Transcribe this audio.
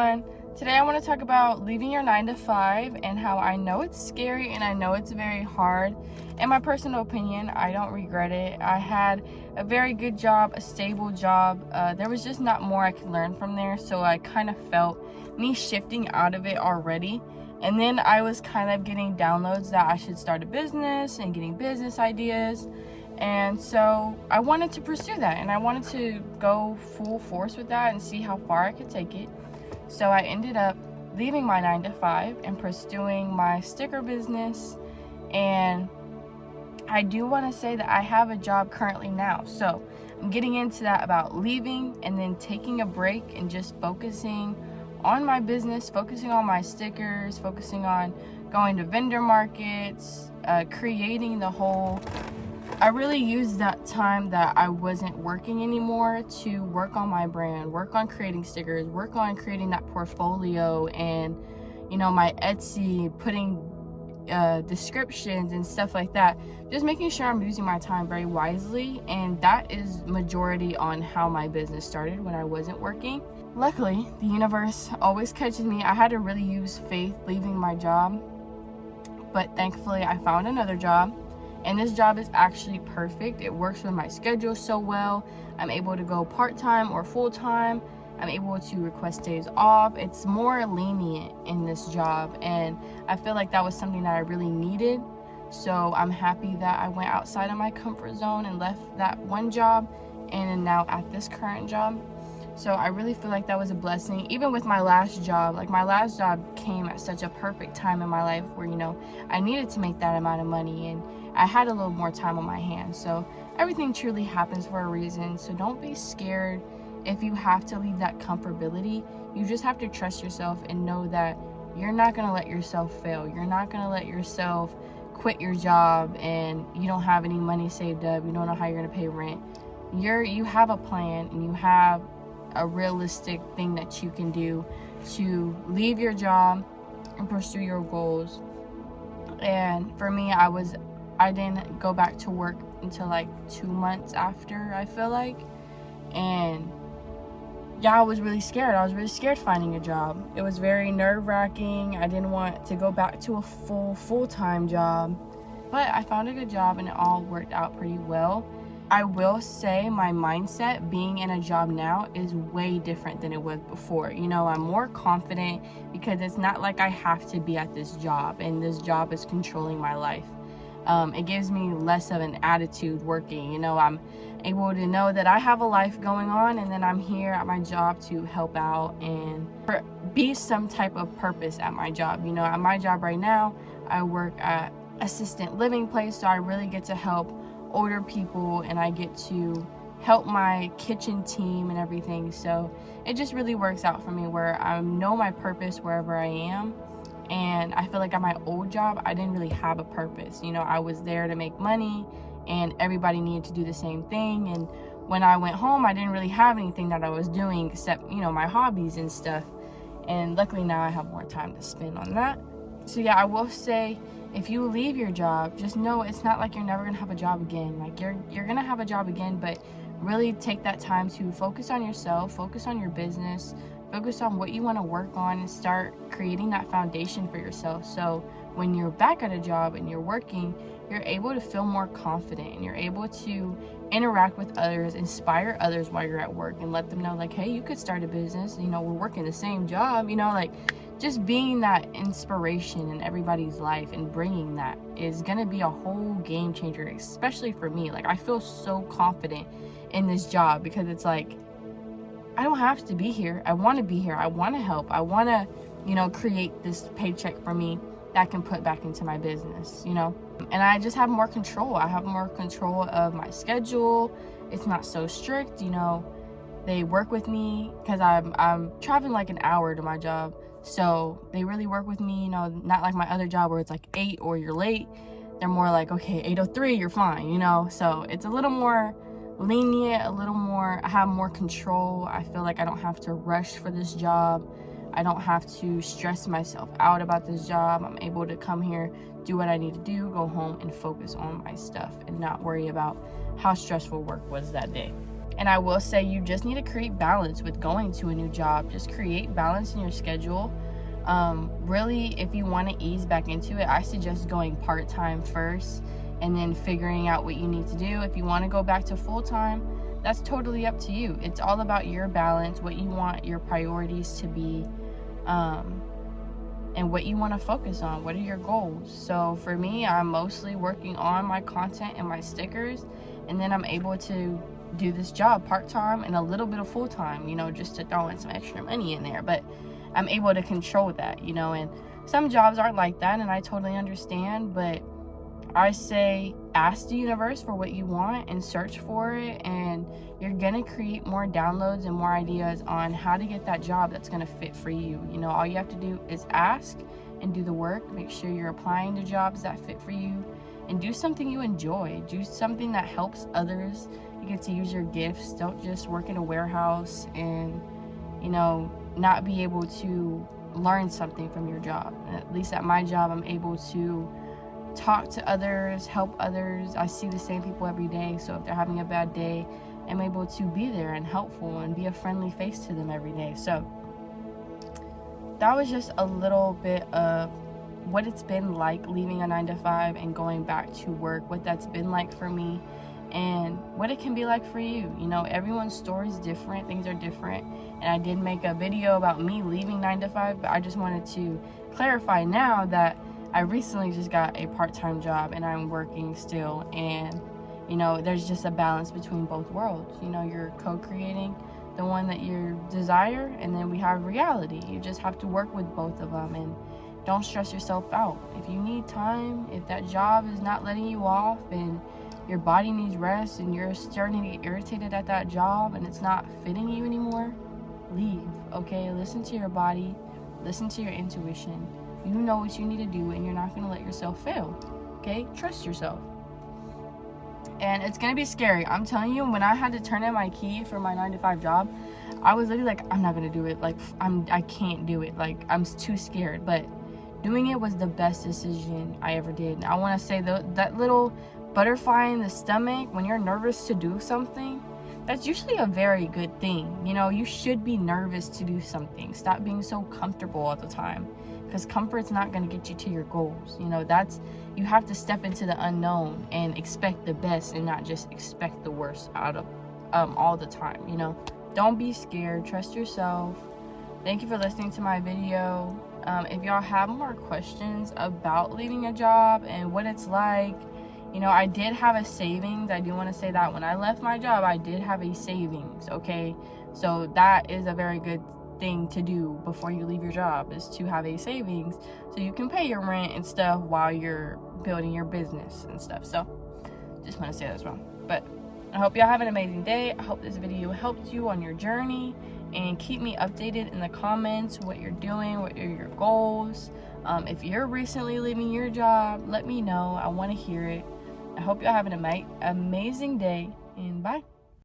everyone. Today I want to talk about leaving your 9 to 5 and how I know it's scary and I know it's very hard. In my personal opinion, I don't regret it. I had a very good job, a stable job. There was just not more I could learn from there, so I kind of felt me shifting out of it already. And then I was kind of getting downloads that I should start a business and getting business ideas. And so I wanted to pursue that, and I wanted to go full force with that and see how far I could take it. So I ended up leaving my 9 to 5 and pursuing my sticker business. And I do want to say that I have a job currently now. So I'm getting into that about leaving and then taking a break and just focusing on my business, focusing on my stickers, focusing on going to vendor markets, creating the whole. I really used that time that I wasn't working anymore to work on my brand, work on creating stickers, work on creating that portfolio and, my Etsy, putting descriptions and stuff like that. Just making sure I'm using my time very wisely, and that is majority on how my business started when I wasn't working. Luckily, the universe always catches me. I had to really use faith leaving my job, but thankfully I found another job. And this job is actually perfect. It works with my schedule so well. I'm able to go part-time or full-time. I'm able to request days off. It's more lenient in this job, and I feel like that was something that I really needed. So I'm happy that I went outside of my comfort zone and left that one job and am now at this current job. So I really feel like that was a blessing. Even with my last job, my last job came at such a perfect time in my life where, I needed to make that amount of money and I had a little more time on my hands. So everything truly happens for a reason. So don't be scared if you have to leave that comfortability. You just have to trust yourself and know that you're not going to let yourself fail. You're not going to let yourself quit your job and you don't have any money saved up. You don't know how you're going to pay rent. You have a plan and you have a realistic thing that you can do to leave your job and pursue your goals. And for me, I didn't go back to work until 2 months after, I feel like. And I was really scared. I was really scared finding a job. It was very nerve-wracking. I didn't want to go back to a full-time job. But I found a good job and it all worked out pretty well. I will say my mindset being in a job now is way different than it was before. I'm more confident because it's not like I have to be at this job and this job is controlling my life. It gives me less of an attitude working. I'm able to know that I have a life going on and then I'm here at my job to help out and be some type of purpose at my job. At my job right now, I work at assistant living place, so I really get to help older people and I get to help my kitchen team and everything. So it just really works out for me where I know my purpose wherever I am. And I feel like at my old job, I didn't really have a purpose. I was there to make money and everybody needed to do the same thing. And when I went home, I didn't really have anything that I was doing except, my hobbies and stuff. And luckily now I have more time to spend on that. So I will say, if you leave your job, just know it's not like you're never going to have a job again. You're going to have a job again, but really take that time to focus on yourself, focus on your business, focus on what you want to work on and start creating that foundation for yourself. So when you're back at a job and you're working, you're able to feel more confident and you're able to interact with others, inspire others while you're at work and let them know hey, you could start a business. We're working the same job, just being that inspiration in everybody's life and bringing that is going to be a whole game changer, especially for me. I feel so confident in this job because it's I don't have to be here. I want to be here. I want to help. I want to, create this paycheck for me that I can put back into my business, And I just have more control. I have more control of my schedule. It's not so strict, They work with me because I'm traveling an hour to my job. So they really work with me, not like my other job where it's 8 or you're late. They're more okay, 8:03, you're fine, So it's a little more lenient, I have more control. I feel like I don't have to rush for this job. I don't have to stress myself out about this job. I'm able to come here, do what I need to do, go home and focus on my stuff and not worry about how stressful work was that day. And I will say, you just need to create balance with going to a new job. Just create balance in your schedule. Really, if you want to ease back into it, I suggest going part-time first and then figuring out what you need to do. If you want to go back to full-time, that's totally up to you. It's all about your balance, what you want your priorities to be, and what you want to focus on. What are your goals? So for me, I'm mostly working on my content and my stickers, and then I'm able to do this job part-time and a little bit of full-time, just to throw in some extra money in there. But I'm able to control that, and some jobs aren't like that, and I totally understand. But I say, ask the universe for what you want and search for it, and you're gonna create more downloads and more ideas on how to get that job that's gonna fit for you. All you have to do is ask and do the work. Make sure you're applying to jobs that fit for you, and do something you enjoy. Do something that helps others. You get to use your gifts. Don't just work in a warehouse and not be able to learn something from your job. At least at my job, I'm able to talk to others, help others. I see the same people every day, so if they're having a bad day, I'm able to be there and helpful and be a friendly face to them every day. So that was just a little bit of what it's been like leaving a 9-to-5 and going back to work, what that's been like for me, and what it can be like for you. Everyone's story is different, things are different, and I did make a video about me leaving 9-to-5, but I just wanted to clarify now that I recently just got a part-time job and I'm working still, and there's just a balance between both worlds. You're co-creating the one that you desire, and then we have reality. You just have to work with both of them, and don't stress yourself out. If you need time, if that job is not letting you off and your body needs rest and you're starting to get irritated at that job and it's not fitting you anymore, leave, okay? Listen to your body, listen to your intuition. You know what you need to do, and you're not going to let yourself fail, okay? Trust yourself. And it's going to be scary. I'm telling you, when I had to turn in my key for my 9-to-5 job, I was literally like, I'm not going to do it. I can't do it. I'm too scared. But doing it was the best decision I ever did. And I want to say that little butterfly in the stomach when you're nervous to do something, that's usually a very good thing. You should be nervous to do something. Stop being so comfortable all the time, because comfort's not going to get you to your goals. You have to step into the unknown and expect the best and not just expect the worst out of all the time. Don't be scared. Trust yourself. Thank you for listening to my video. If y'all have more questions about leaving a job and what it's like, I did have a savings. I do want to say that when I left my job, I did have a savings, okay? So that is a very good thing to do before you leave your job, is to have a savings so you can pay your rent and stuff while you're building your business and stuff. So just want to say that as well. But I hope y'all have an amazing day. I hope this video helped you on your journey, and keep me updated in the comments what you're doing, what are your goals. If you're recently leaving your job, let me know. I want to hear it. I hope y'all have an amazing day, and bye.